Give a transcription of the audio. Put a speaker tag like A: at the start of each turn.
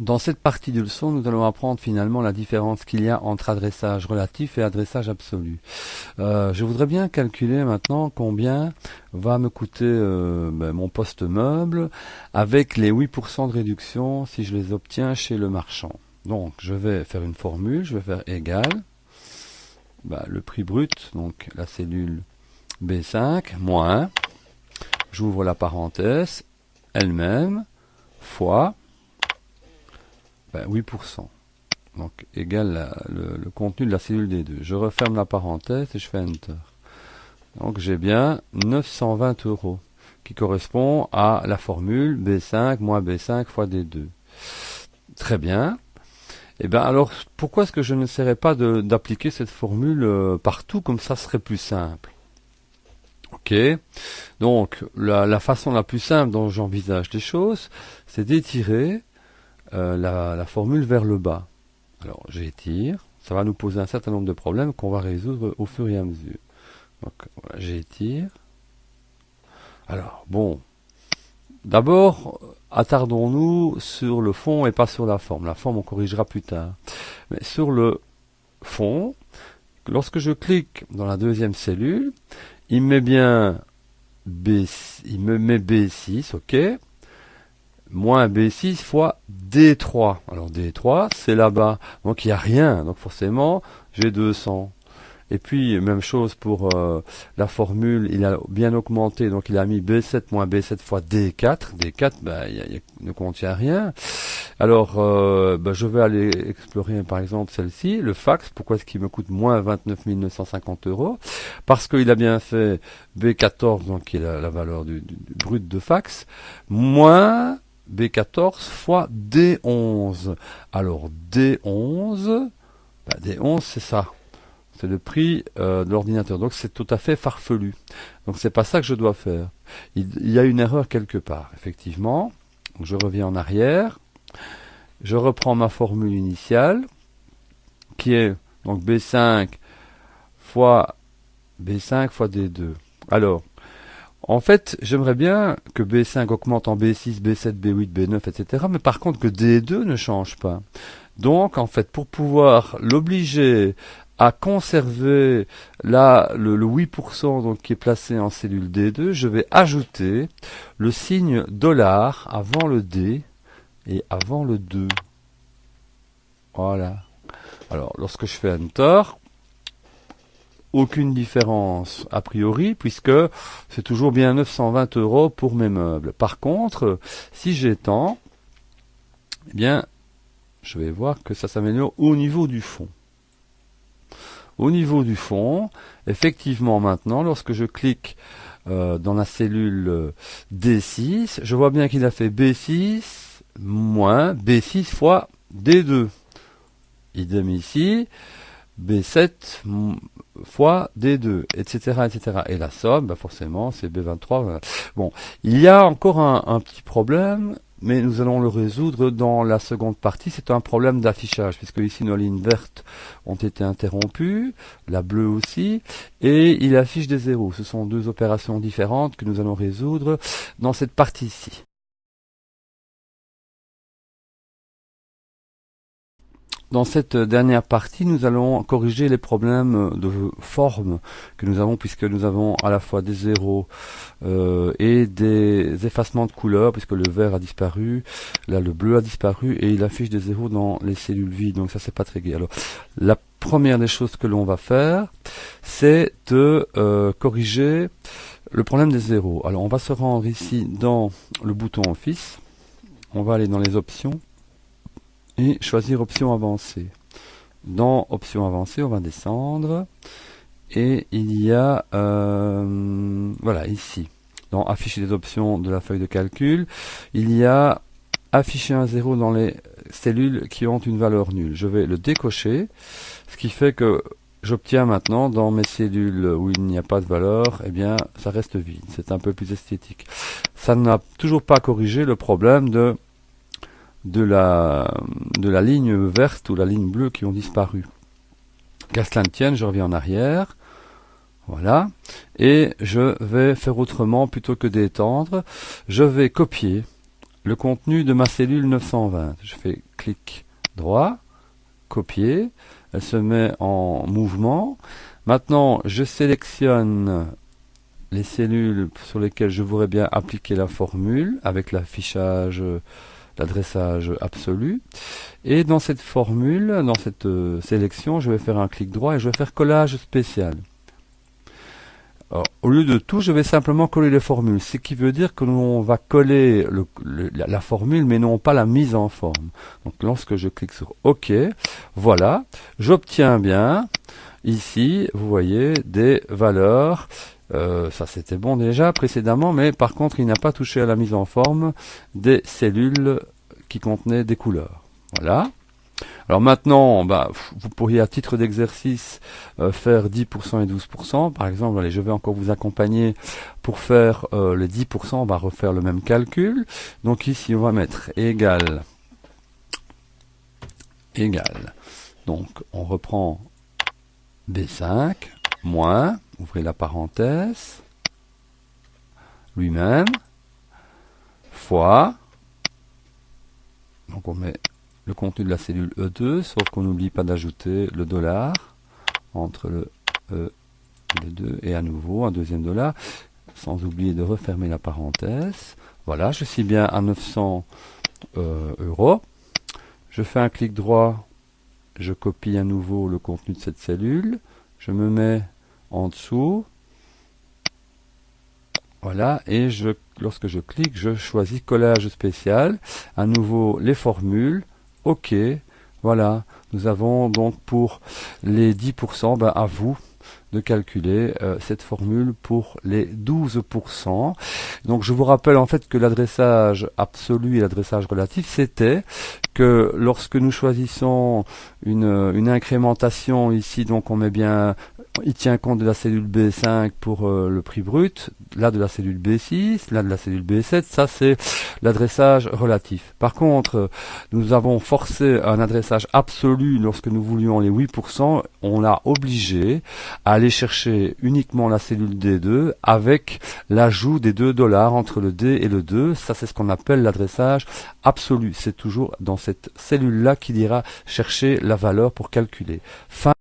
A: Dans cette partie de leçon, nous allons apprendre finalement la différence qu'il y a entre adressage relatif et adressage absolu. Je voudrais bien calculer maintenant combien va me coûter mon poste meuble avec les 8% de réduction si je les obtiens chez le marchand. Donc je vais faire une formule, je vais faire égal le prix brut, donc la cellule B5, moins, j'ouvre la parenthèse, elle-même, fois 8%. Donc égal le contenu de la cellule D2. Je referme la parenthèse et je fais Enter. Donc j'ai bien 920 € qui correspond à la formule B5 moins B5 fois D2. Très bien. Et bien alors, pourquoi est-ce que je n'essaierai pas d'appliquer cette formule partout, comme ça serait plus simple? Ok. Donc la façon la plus simple dont j'envisage les choses, c'est d'étirer la formule vers le bas. Alors j'étire, ça va nous poser un certain nombre de problèmes qu'on va résoudre au fur et à mesure. Donc voilà, j'étire. Alors bon, d'abord attardons-nous sur le fond et pas sur la forme. La forme on corrigera plus tard. Mais sur le fond, lorsque je clique dans la deuxième cellule, il me met bien il me met B6, ok, moins B6 fois D3. Alors D3, c'est là-bas. Donc il n'y a rien. Donc forcément, j'ai 200. Et puis, même chose pour la formule, il a bien augmenté. Donc il a mis B7 moins B7 fois D4. D4, il ne contient rien. Alors, je vais aller explorer par exemple celle-ci, le fax. Pourquoi est-ce qu'il me coûte moins 29 950 €? Parce qu'il a bien fait B14, donc qui est la valeur du brut de fax, moins B14 fois D11. Alors D11, D11 c'est ça. C'est le prix de l'ordinateur. Donc c'est tout à fait farfelu. Donc c'est pas ça que je dois faire. Il y a une erreur quelque part, effectivement. Donc, je reviens en arrière. Je reprends ma formule initiale, qui est donc B5 fois D2. Alors, en fait, j'aimerais bien que B5 augmente en B6, B7, B8, B9, etc. Mais par contre que D2 ne change pas. Donc, en fait, pour pouvoir l'obliger à conserver le 8% donc, qui est placé en cellule D2, je vais ajouter le signe $ avant le D et avant le 2. Voilà. Alors, lorsque je fais Enter, aucune différence a priori, puisque c'est toujours bien 920 € pour mes meubles. Par contre, si j'étends, eh bien, je vais voir que ça s'améliore au niveau du fond. Au niveau du fond, effectivement maintenant, lorsque je clique dans la cellule D6, je vois bien qu'il a fait B6 moins B6 fois D2. Idem ici, B7 fois D2, etc., etc. Et la somme, forcément, c'est B23. Voilà. Bon, il y a encore un petit problème, mais nous allons le résoudre dans la seconde partie. C'est un problème d'affichage, puisque ici nos lignes vertes ont été interrompues, la bleue aussi, et il affiche des zéros. Ce sont deux opérations différentes que nous allons résoudre dans cette partie-ci. Dans cette dernière partie, nous allons corriger les problèmes de forme que nous avons, puisque nous avons à la fois des zéros et des effacements de couleurs, puisque le vert a disparu, là le bleu a disparu, et il affiche des zéros dans les cellules vides, donc ça c'est pas très gai. Alors, la première des choses que l'on va faire, c'est de corriger le problème des zéros. Alors, on va se rendre ici dans le bouton Office, on va aller dans les options, et choisir option avancée. Dans option avancée, on va descendre et il y a voilà ici dans afficher les options de la feuille de calcul, il y a afficher un 0 dans les cellules qui ont une valeur nulle. Je vais le décocher, ce qui fait que j'obtiens maintenant dans mes cellules où il n'y a pas de valeur, eh bien ça reste vide. C'est un peu plus esthétique. Ça n'a toujours pas corrigé le problème de la ligne verte ou la ligne bleue qui ont disparu. Qu'à cela ne tienne, je reviens en arrière. Voilà. Et je vais faire autrement plutôt que d'étendre. Je vais copier le contenu de ma cellule 920. Je fais clic droit, copier, elle se met en mouvement. Maintenant, je sélectionne les cellules sur lesquelles je voudrais bien appliquer la formule avec l'affichage, l'adressage absolu. Et dans cette formule, dans cette sélection, je vais faire un clic droit et je vais faire collage spécial. Alors, au lieu de tout, je vais simplement coller les formules, ce qui veut dire que l'on va coller la formule, mais non pas la mise en forme. Donc lorsque je clique sur OK, voilà, j'obtiens bien, ici, vous voyez, des valeurs. Ça c'était bon déjà précédemment, mais par contre il n'a pas touché à la mise en forme des cellules qui contenaient des couleurs. Voilà. Alors maintenant, vous pourriez à titre d'exercice faire 10% et 12%. Par exemple, allez, je vais encore vous accompagner pour faire les 10%. On va refaire le même calcul. Donc ici, on va mettre égal. Donc on reprend B5, moins, ouvrez la parenthèse, lui-même, fois, donc on met le contenu de la cellule E2, sauf qu'on n'oublie pas d'ajouter le dollar entre le E et le 2, et à nouveau un deuxième dollar, sans oublier de refermer la parenthèse. Voilà, je suis bien à 900 euros. Je fais un clic droit, je copie à nouveau le contenu de cette cellule, je me mets en dessous, voilà, et lorsque je clique, je choisis collage spécial, à nouveau les formules, OK, voilà, nous avons donc pour les 10%, à vous de calculer cette formule pour les 12%. Donc je vous rappelle en fait que l'adressage absolu et l'adressage relatif, c'était que lorsque nous choisissons une incrémentation ici, donc on met bien, il tient compte de la cellule B5 pour le prix brut, là de la cellule B6, là de la cellule B7, ça c'est l'adressage relatif. Par contre, nous avons forcé un adressage absolu lorsque nous voulions les 8%, on l'a obligé à aller chercher uniquement la cellule D2 avec l'ajout des 2 dollars entre le D et le 2, ça c'est ce qu'on appelle l'adressage absolu. C'est toujours dans cette cellule-là qu'il ira chercher la valeur pour calculer. Fin